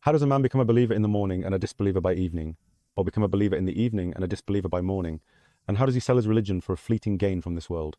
How does a man become a believer in the morning and a disbeliever by evening? Or become a believer in the evening and a disbeliever by morning? And how does he sell his religion for a fleeting gain from this world?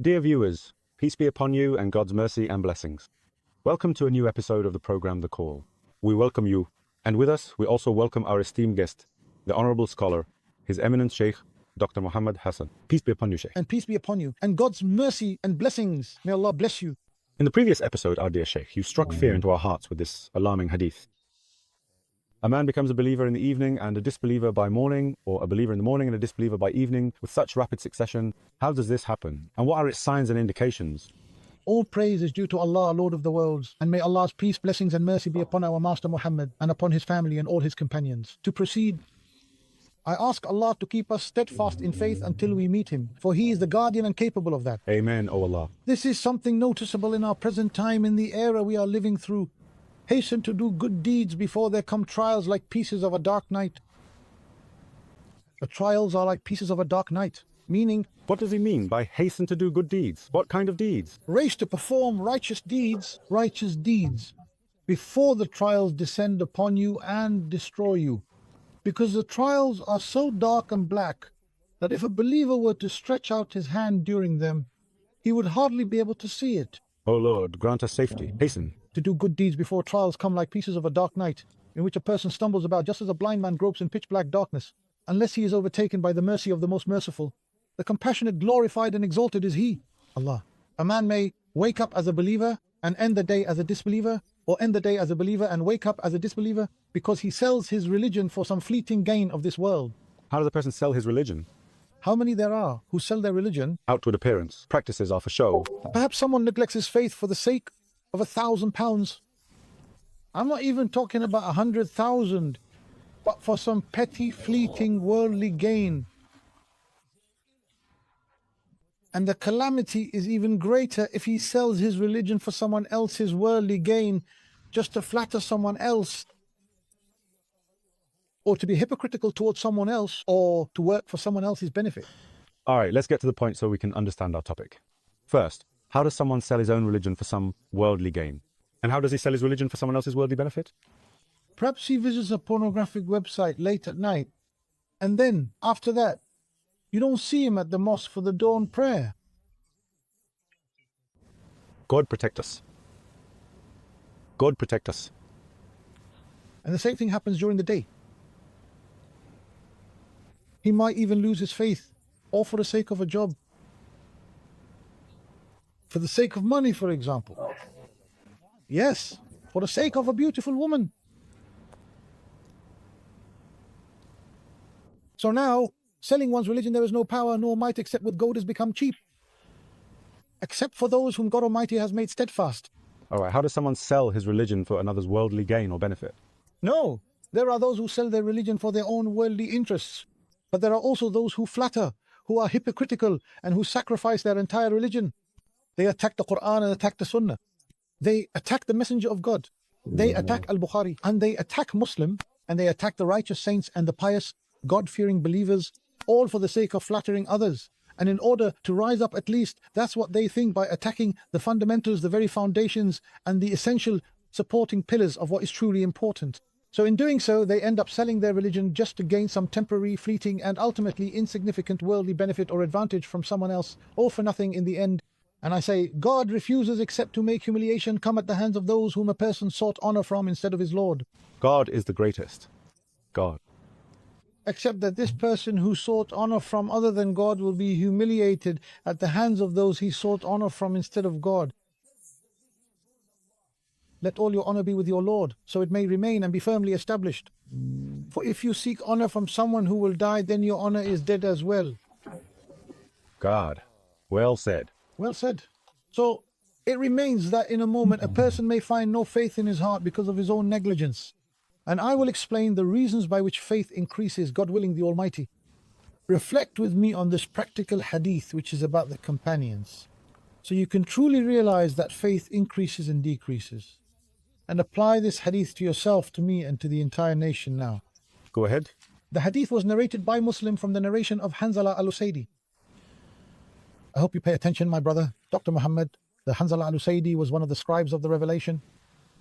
Dear viewers, peace be upon you and God's mercy and blessings. Welcome to a new episode of the program The Call. We welcome you, and with us we also welcome our esteemed guest, the Honorable Scholar, His Eminence Sheikh, Dr. Muhammad Hassan. Peace be upon you, Sheikh. And peace be upon you, and God's mercy and blessings. May Allah bless you. In the previous episode, our dear Sheikh, you struck fear into our hearts with this alarming hadith. A man becomes a believer in the evening and a disbeliever by morning, or a believer in the morning and a disbeliever by evening, with such rapid succession. How does this happen? And what are its signs and indications? All praise is due to Allah, Lord of the worlds, and may Allah's peace, blessings and mercy be upon our Master Muhammad and upon his family and all his companions. To proceed, I ask Allah to keep us steadfast in faith until we meet him, for he is the guardian and capable of that. Amen, O Allah. This is something noticeable in our present time, in the era we are living through. Hasten to do good deeds before there come trials like pieces of a dark night. The trials are like pieces of a dark night, meaning, What does he mean by hasten to do good deeds? What kind of deeds? race to perform righteous deeds, before the trials descend upon you and destroy you. Because the trials are so dark and black that if a believer were to stretch out his hand during them, he would hardly be able to see it. O Lord, grant us safety. Hasten. To do good deeds before trials come like pieces of a dark night, in which a person stumbles about just as a blind man gropes in pitch black darkness, unless he is overtaken by the mercy of the most merciful. The compassionate, glorified and exalted is he, Allah. A man may wake up as a believer and end the day as a disbeliever, or end the day as a believer and wake up as a disbeliever, because he sells his religion for some fleeting gain of this world. How does a person sell his religion? How many there are who sell their religion? Outward appearance. Practices are for show. Perhaps someone neglects his faith for the sake of £1,000. I'm not even talking about 100,000, but for some petty, fleeting, worldly gain. And the calamity is even greater if he sells his religion for someone else's worldly gain, just to flatter someone else, or to be hypocritical towards someone else, or to work for someone else's benefit. All right, let's get to the point so we can understand our topic. First, how does someone sell his own religion for some worldly gain? And how does he sell his religion for someone else's worldly benefit? Perhaps he visits a pornographic website late at night, and then, after that, you don't see him at the mosque for the dawn prayer. God protect us. God protect us. And the same thing happens during the day. He might even lose his faith, all for the sake of a job. For the sake of money, for example. Yes, for the sake of a beautiful woman. So now, selling one's religion, there is no power nor might except with gold has become cheap. Except for those whom God Almighty has made steadfast. All right, how does someone sell his religion for another's worldly gain or benefit? No, there are those who sell their religion for their own worldly interests. But there are also those who flatter, who are hypocritical, and who sacrifice their entire religion. They attack the Qur'an and attack the Sunnah. They attack the Messenger of God. They attack Al-Bukhari, and they attack Muslim, and they attack the righteous saints and the pious, God-fearing believers, all for the sake of flattering others. And in order to rise up, at least, that's what they think, by attacking the fundamentals, the very foundations, and the essential supporting pillars of what is truly important. So in doing so, they end up selling their religion just to gain some temporary, fleeting, and ultimately insignificant worldly benefit or advantage from someone else, all for nothing in the end. And I say, God refuses except to make humiliation come at the hands of those whom a person sought honor from instead of his Lord. God is the greatest. God. Except that this person who sought honor from other than God will be humiliated at the hands of those he sought honor from instead of God. Let all your honor be with your Lord, so it may remain and be firmly established. For if you seek honor from someone who will die, then your honor is dead as well. God. Well said. Well said. So it remains that in a moment a person may find no faith in his heart because of his own negligence. And I will explain the reasons by which faith increases, God willing the Almighty. Reflect with me on this practical hadith which is about the companions, so you can truly realize that faith increases and decreases. And apply this hadith to yourself, to me, and to the entire nation now. Go ahead. The hadith was narrated by Muslim from the narration of Hanzala al-Usaidi. I hope you pay attention, my brother. Dr. Muhammad, the Hanzala al-Usaidi was one of the scribes of the revelation.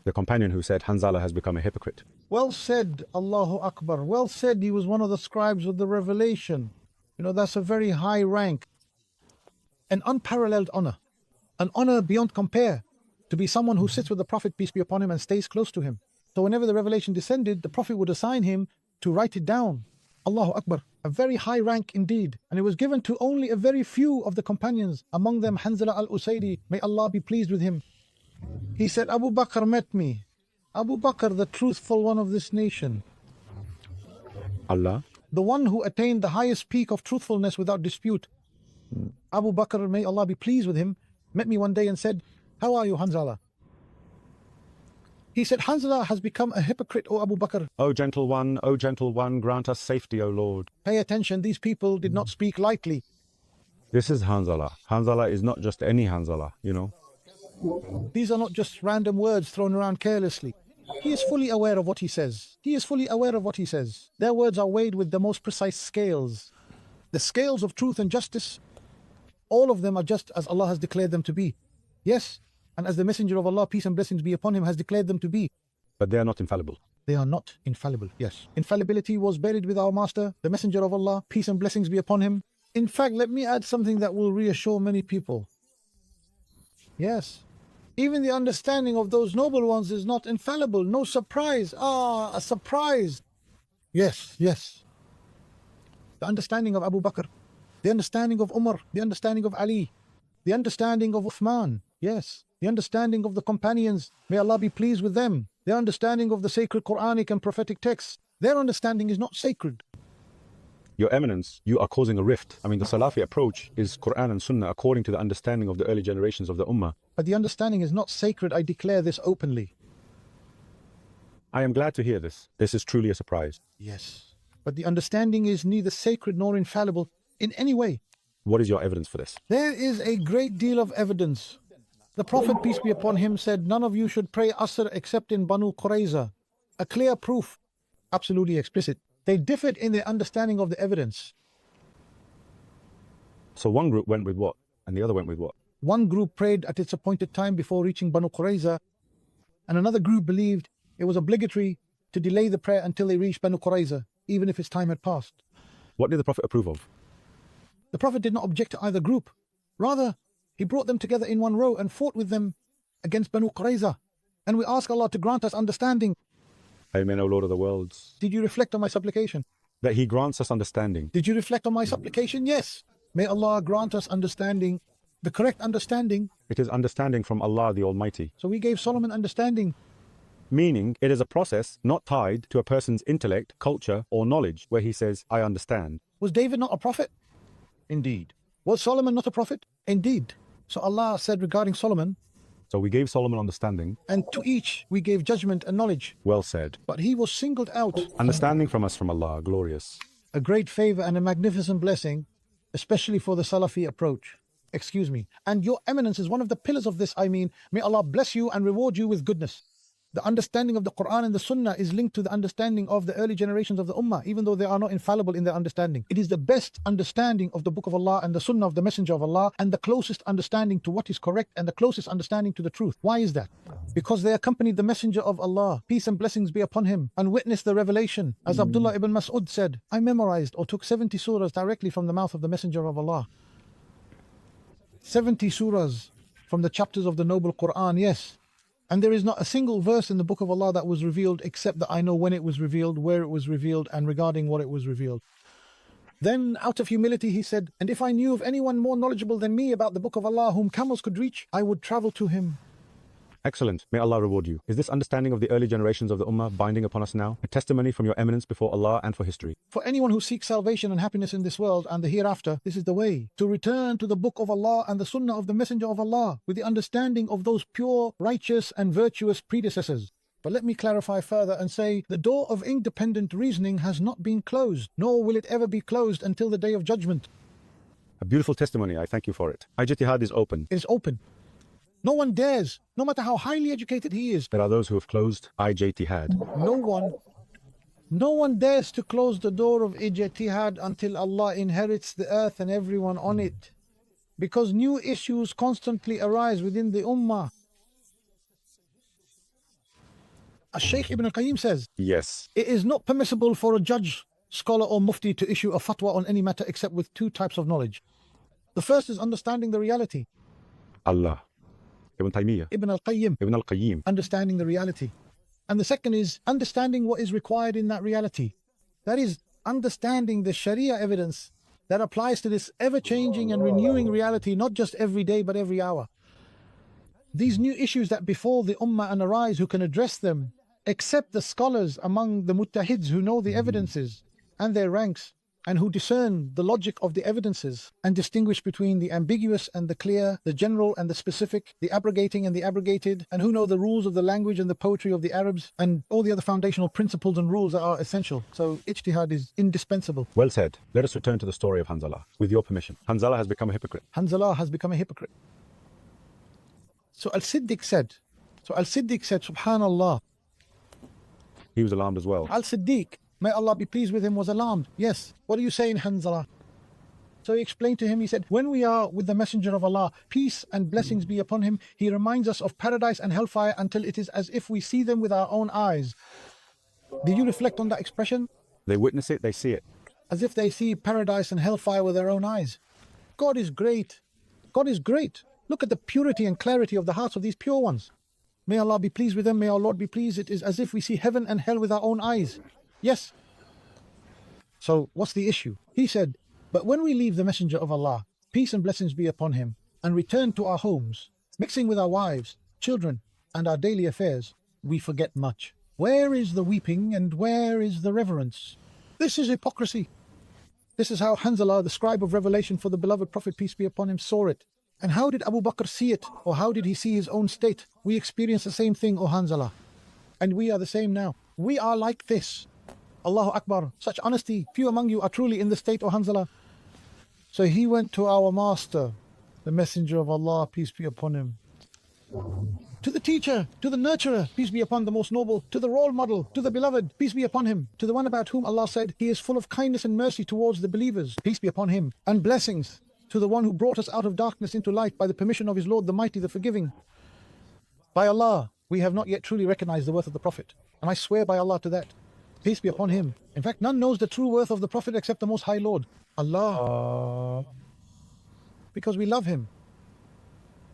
the companion who said Hanzala has become a hypocrite. Well said, Allahu Akbar. Well said, he was one of the scribes of the revelation. That's a very high rank. An unparalleled honor. An honor beyond compare. To be someone who sits with the Prophet, peace be upon him, and stays close to him. So whenever the revelation descended, the Prophet would assign him to write it down. Allahu Akbar. A very high rank indeed. And it was given to only a very few of the companions. Among them Hanzala al-Usaydi. May Allah be pleased with him. He said, Abu Bakr met me. Abu Bakr, the truthful one of this nation. Allah? The one who attained the highest peak of truthfulness without dispute. Abu Bakr, may Allah be pleased with him, met me one day and said, how are you, Hanzala? He said, Hanzala has become a hypocrite, O Abu Bakr. O gentle one, grant us safety, O Lord. Pay attention, these people did not speak lightly. This is Hanzala. Hanzala is not just any Hanzala, These are not just random words thrown around carelessly. He is fully aware of what he says. He is fully aware of what he says. Their words are weighed with the most precise scales. The scales of truth and justice, all of them are just as Allah has declared them to be. Yes, and as the Messenger of Allah, peace and blessings be upon him, has declared them to be. But they are not infallible. They are not infallible, yes. Infallibility was buried with our Master, the Messenger of Allah, peace and blessings be upon him. In fact, let me add something that will reassure many people. Yes. Even the understanding of those noble ones is not infallible. No surprise. A surprise. Yes. The understanding of Abu Bakr, the understanding of Umar, the understanding of Ali, the understanding of Uthman. Yes. The understanding of the companions. May Allah be pleased with them. The understanding of the sacred Quranic and prophetic texts. Their understanding is not sacred. Your Eminence, you are causing a rift. The Salafi approach is Qur'an and Sunnah according to the understanding of the early generations of the Ummah. But the understanding is not sacred. I declare this openly. I am glad to hear this. This is truly a surprise. Yes. But the understanding is neither sacred nor infallible in any way. What is your evidence for this? There is a great deal of evidence. The Prophet, peace be upon him, said, none of you should pray Asr except in Banu Qurayza. A clear proof, absolutely explicit. They differed in their understanding of the evidence. So one group went with what? And the other went with what? One group prayed at its appointed time before reaching Banu Qurayza, and another group believed it was obligatory to delay the prayer until they reached Banu Qurayza, even if its time had passed. What did the Prophet approve of? The Prophet did not object to either group. Rather, he brought them together in one row and fought with them against Banu Qurayza. And we ask Allah to grant us understanding. Amen, O Lord of the worlds. Did you reflect on my supplication? That He grants us understanding. Did you reflect on my supplication? Yes. May Allah grant us understanding, the correct understanding. It is understanding from Allah the Almighty. So we gave Solomon understanding. Meaning, it is a process not tied to a person's intellect, culture, or knowledge, where he says, I understand. Was David not a prophet? Indeed. Was Solomon not a prophet? Indeed. So Allah said regarding Solomon, so we gave Solomon understanding, and to each we gave judgment and knowledge. Well said. But he was singled out. Understanding from us from Allah, glorious. A great favor and a magnificent blessing, especially for the Salafi approach. Excuse me. And your eminence is one of the pillars of this. May Allah bless you and reward you with goodness. The understanding of the Qur'an and the Sunnah is linked to the understanding of the early generations of the Ummah, even though they are not infallible in their understanding. It is the best understanding of the Book of Allah and the Sunnah of the Messenger of Allah, and the closest understanding to what is correct and the closest understanding to the truth. Why is that? Because they accompanied the Messenger of Allah, peace and blessings be upon him, and witnessed the revelation. As Abdullah ibn Mas'ud said, I memorized or took 70 surahs directly from the mouth of the Messenger of Allah. 70 surahs from the chapters of the noble Qur'an, yes. And there is not a single verse in the Book of Allah that was revealed except that I know when it was revealed, where it was revealed, and regarding what it was revealed. Then, out of humility, he said, and if I knew of anyone more knowledgeable than me about the Book of Allah whom camels could reach, I would travel to him. Excellent. May Allah reward you. Is this understanding of the early generations of the Ummah binding upon us now? A testimony from your eminence before Allah and for history. For anyone who seeks salvation and happiness in this world and the hereafter, this is the way. To return to the Book of Allah and the Sunnah of the Messenger of Allah with the understanding of those pure, righteous and virtuous predecessors. But let me clarify further and say the door of independent reasoning has not been closed, nor will it ever be closed until the Day of Judgment. A beautiful testimony. I thank you for it. Ijtihad is open. It is open. No one dares, no matter how highly educated he is. There are those who have closed ijtihad. No one dares to close the door of ijtihad until Allah inherits the earth and everyone on it. Because new issues constantly arise within the ummah. Shaykh Ibn al-Qayyim says, Yes. it is not permissible for a judge, scholar or mufti to issue a fatwa on any matter except with two types of knowledge. The first is understanding the reality. Allah. Ibn Taymiyyah. Ibn al-Qayyim, Ibn al-Qayyim. understanding the reality. And the second is understanding what is required in that reality. That is, understanding the Sharia evidence that applies to this ever-changing and renewing reality, not just every day but every hour. These new issues that befall the ummah and arise, who can address them except the scholars among the muttahids who know the evidences and their ranks, and who discern the logic of the evidences and distinguish between the ambiguous and the clear, the general and the specific, the abrogating and the abrogated, and who know the rules of the language and the poetry of the Arabs and all the other foundational principles and rules that are essential. So ijtihad is indispensable. Well said. Let us return to the story of Hanzala. With your permission. Hanzala has become a hypocrite. Hanzala has become a hypocrite. So Al-Siddiq said, subhanallah, He was alarmed as well. Al-Siddiq, may Allah be pleased with him, was alarmed. Yes, what are you saying, Hanzala? So he explained to him, he said, when we are with the Messenger of Allah, peace and blessings be upon him, he reminds us of paradise and hellfire until it is as if we see them with our own eyes. Did you reflect on that expression? They witness it, they see it. As if they see paradise and hellfire with their own eyes. God is great. God is great. Look at the purity and clarity of the hearts of these pure ones. May Allah be pleased with them, may our Lord be pleased. It is as if we see heaven and hell with our own eyes. Yes. So what's the issue? He said, but when we leave the Messenger of Allah, peace and blessings be upon him, and return to our homes, mixing with our wives, children, and our daily affairs, we forget much. Where is the weeping and where is the reverence? This is hypocrisy. This is how Hanzala, the scribe of revelation for the beloved Prophet, peace be upon him, saw it. And how did Abu Bakr see it? Or how did he see his own state? We experience the same thing, O Hanzala. And we are the same now. We are like this. Allahu Akbar. Such honesty. Few among you are truly in the state, O Hanzala. So he went to our master, the Messenger of Allah, peace be upon him. To the teacher, to the nurturer, peace be upon the most noble, to the role model, to the beloved, peace be upon him, to the one about whom Allah said, he is full of kindness and mercy towards the believers, peace be upon him, and blessings, to the one who brought us out of darkness into light by the permission of his Lord, the Mighty, the Forgiving. By Allah, we have not yet truly recognized the worth of the Prophet, and I swear by Allah to that, peace be upon him. In fact, none knows the true worth of the Prophet except the Most High Lord, Allah. Because we love him.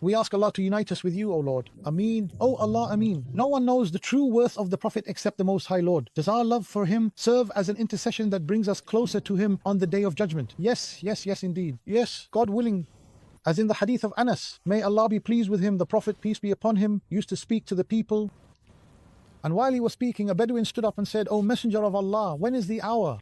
We ask Allah to unite us with you, O Lord. Ameen. O Allah, Ameen. No one knows the true worth of the Prophet except the Most High Lord. Does our love for him serve as an intercession that brings us closer to him on the Day of Judgment? Yes, yes, yes indeed. Yes, God willing. As in the hadith of Anas, may Allah be pleased with him, the Prophet, peace be upon him, used to speak to the people. And while he was speaking, a Bedouin stood up and said, O Messenger of Allah, when is the hour?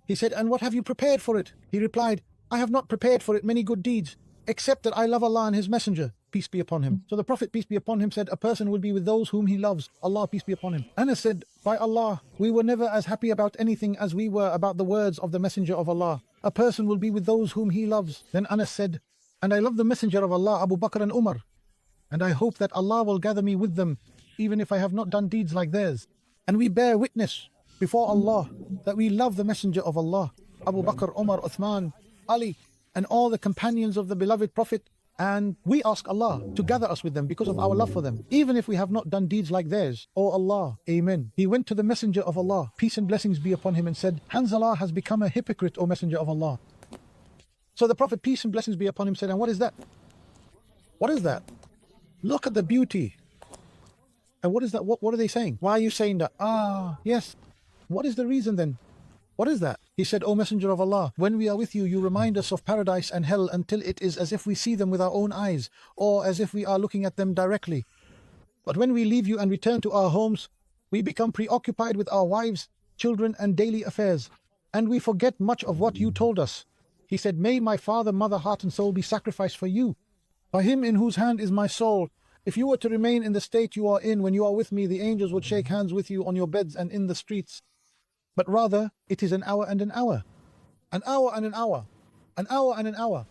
He said, and what have you prepared for it? He replied, I have not prepared for it many good deeds, except that I love Allah and his Messenger, peace be upon him. So the Prophet, peace be upon him, said, a person will be with those whom he loves, Allah, peace be upon him. Anas said, by Allah, we were never as happy about anything as we were about the words of the Messenger of Allah. A person will be with those whom he loves. Then Anas said, and I love the Messenger of Allah, Abu Bakr and Umar, and I hope that Allah will gather me with them, even if I have not done deeds like theirs. And we bear witness before Allah that we love the Messenger of Allah, Abu Bakr, Umar, Uthman, Ali, and all the companions of the beloved Prophet, and we ask Allah to gather us with them because of our love for them, even if we have not done deeds like theirs. O Allah, Amen. He went to the Messenger of Allah, peace and blessings be upon him, and said, Hanzala has become a hypocrite, O Messenger of Allah. So the Prophet, peace and blessings be upon him, said, and what is that? What is that? Look at the beauty. And what is that? What are they saying? Why are you saying that? Yes. What is the reason then? What is that? He said, O Messenger of Allah, when we are with you, you remind us of paradise and hell until it is as if we see them with our own eyes, or as if we are looking at them directly. But when we leave you and return to our homes, we become preoccupied with our wives, children, and daily affairs, and we forget much of what you told us. He said, may my father, mother, heart, and soul be sacrificed for you. By him in whose hand is my soul, if you were to remain in the state you are in when you are with me, the angels would shake hands with you on your beds and in the streets. But rather, it is an hour and an hour. An hour and an hour. An hour and an hour.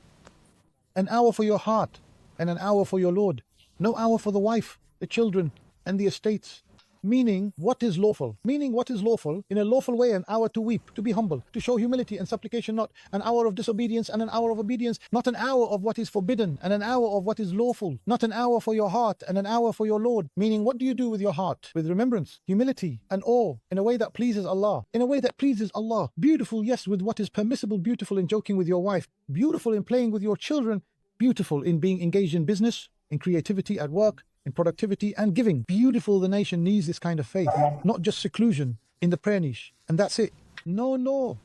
An hour for your heart and an hour for your Lord. No hour for the wife, the children, and the estates. Meaning what is lawful. Meaning what is lawful in a lawful way, an hour to weep, to be humble, to show humility and supplication, not an hour of disobedience and an hour of obedience, not an hour of what is forbidden and an hour of what is lawful, not an hour for your heart and an hour for your Lord. Meaning what do you do with your heart? With remembrance, humility and awe, in a way that pleases Allah. In a way that pleases Allah. Beautiful, yes, with what is permissible, beautiful in joking with your wife, beautiful in playing with your children, beautiful in being engaged in business, in creativity at work, in productivity and giving. Beautiful, the nation needs this kind of faith, not just seclusion in the prayer niche and that's it. No.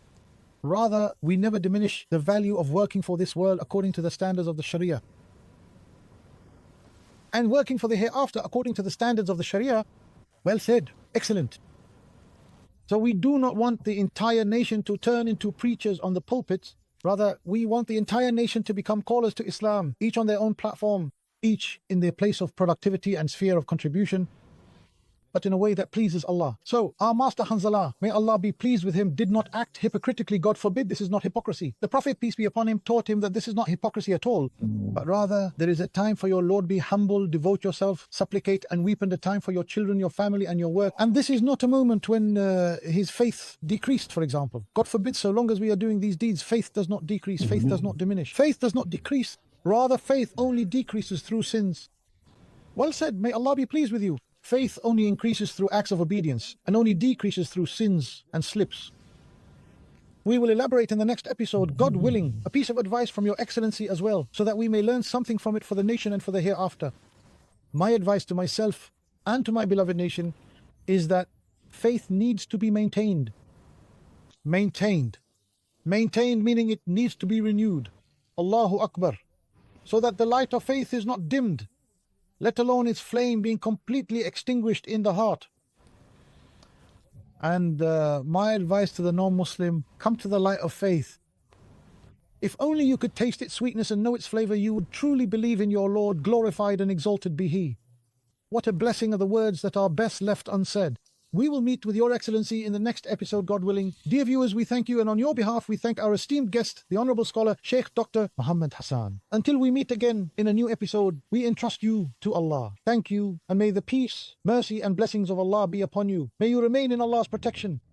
Rather, we never diminish the value of working for this world according to the standards of the Sharia. And working for the hereafter according to the standards of the Sharia. Well said, excellent. So we do not want the entire nation to turn into preachers on the pulpits. Rather, we want the entire nation to become callers to Islam, each on their own platform, each in their place of productivity and sphere of contribution, but in a way that pleases Allah. So our master Hanzala, may Allah be pleased with him, did not act hypocritically. God forbid, this is not hypocrisy. The Prophet, peace be upon him, taught him that this is not hypocrisy at all, but rather there is a time for your Lord, be humble, devote yourself, supplicate and weep, and a time for your children, your family and your work. And this is not a moment when his faith decreased, for example. God forbid, so long as we are doing these deeds, faith does not decrease, faith does not diminish, faith does not decrease. Rather, faith only decreases through sins. Well said, may Allah be pleased with you. Faith only increases through acts of obedience and only decreases through sins and slips. We will elaborate in the next episode, God willing, a piece of advice from Your Excellency as well, so that we may learn something from it for the nation and for the hereafter. My advice to myself and to my beloved nation is that faith needs to be maintained. Maintained meaning it needs to be renewed. Allahu Akbar. So that the light of faith is not dimmed, let alone its flame being completely extinguished in the heart. And my advice to the non-Muslim, come to the light of faith. If only you could taste its sweetness and know its flavor, you would truly believe in your Lord, glorified and exalted be He. What a blessing are the words that are best left unsaid. We will meet with Your Excellency in the next episode, God willing. Dear viewers, we thank you, and on your behalf we thank our esteemed guest, the Honorable Scholar, Sheikh Dr. Muhammad Hassan. Until we meet again in a new episode, we entrust you to Allah. Thank you, and may the peace, mercy and blessings of Allah be upon you. May you remain in Allah's protection.